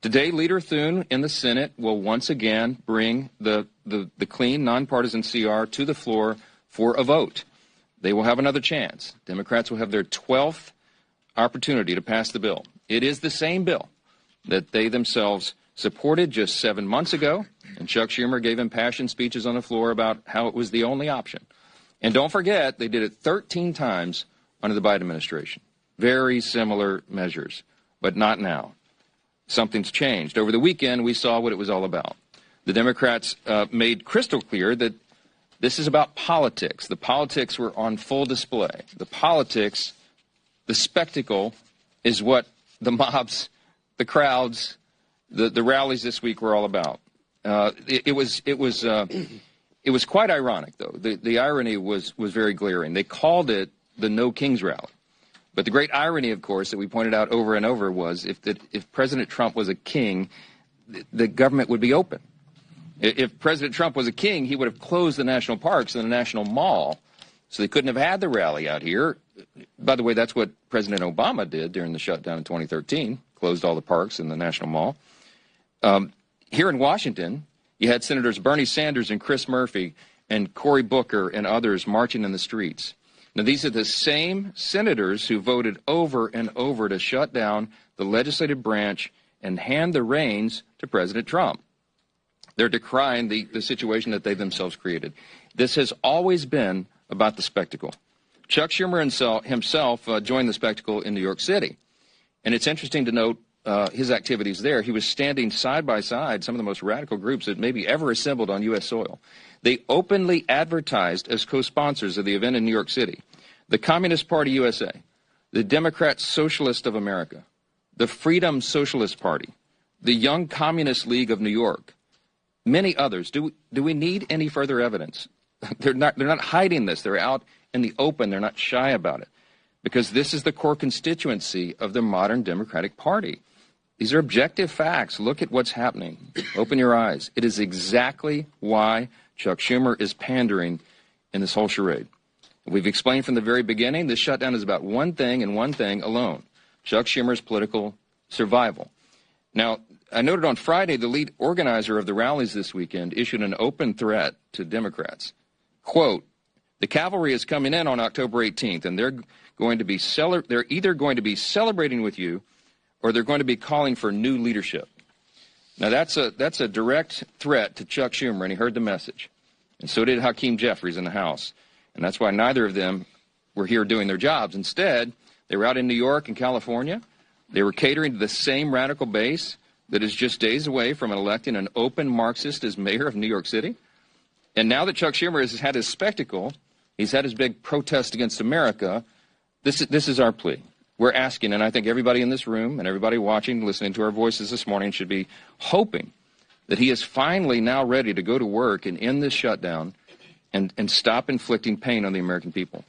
Today, Leader Thune in the Senate will once again bring the clean, nonpartisan CR to the floor for a vote. They will have another chance. Democrats will have their 12th opportunity to pass the bill. It is the same bill that they themselves supported just 7 months ago, and Chuck Schumer gave impassioned speeches on the floor about how it was the only option. And don't forget, they did it 13 times under the Biden administration. Very similar measures, but not now. Something's changed. Over the weekend, we saw what it was all about. The Democrats made crystal clear that this is about politics. The politics were on full display. The politics, the spectacle, is what the mobs, the crowds, the rallies this week were all about. It was quite ironic, though. The irony was very glaring. They called it the No Kings Rally. But the great irony, of course, that we pointed out over and over was if President Trump was a king, the government would be open. If President Trump was a king, he would have closed the national parks and the National Mall, so they couldn't have had the rally out here. By the way, that's what President Obama did during the shutdown in 2013, closed all the parks and the National Mall. Here in Washington, you had Senators Bernie Sanders and Chris Murphy and Cory Booker and others marching in the streets. Now, these are the same senators who voted over and over to shut down the legislative branch and hand the reins to President Trump. They're decrying the situation that they themselves created. This has always been about the spectacle. Chuck Schumer himself joined the spectacle in New York City. And it's interesting to note his activities there. He was standing side by side some of the most radical groups that maybe ever assembled on U.S. soil. They openly advertised as co-sponsors of the event in New York City the Communist Party USA, the Democrat Socialist of America, the Freedom Socialist Party, the Young Communist League of New York, many others. Do we need any further evidence? They're not hiding this. They're out in the open. They're not shy about it, because this is the core constituency of the modern Democratic Party. These are objective facts. Look at what's happening. Open your eyes. It is exactly why Chuck Schumer is pandering in this whole charade. We've explained from the very beginning, this shutdown is about one thing and one thing alone: Chuck Schumer's political survival. Now, I noted on Friday the lead organizer of the rallies this weekend issued an open threat to Democrats. Quote, "The cavalry is coming in on October 18th, and they're either going to be celebrating with you, or they're going to be calling for new leadership." Now, that's a direct threat to Chuck Schumer, and he heard the message. And so did Hakeem Jeffries in the House. And that's why neither of them were here doing their jobs. Instead, they were out in New York and California. They were catering to the same radical base that is just days away from electing an open Marxist as mayor of New York City. And now that Chuck Schumer has had his spectacle, he's had his big protest against America, this is our plea. We're asking, and I think everybody in this room and everybody watching, listening to our voices this morning should be hoping that he is finally now ready to go to work and end this shutdown and stop inflicting pain on the American people.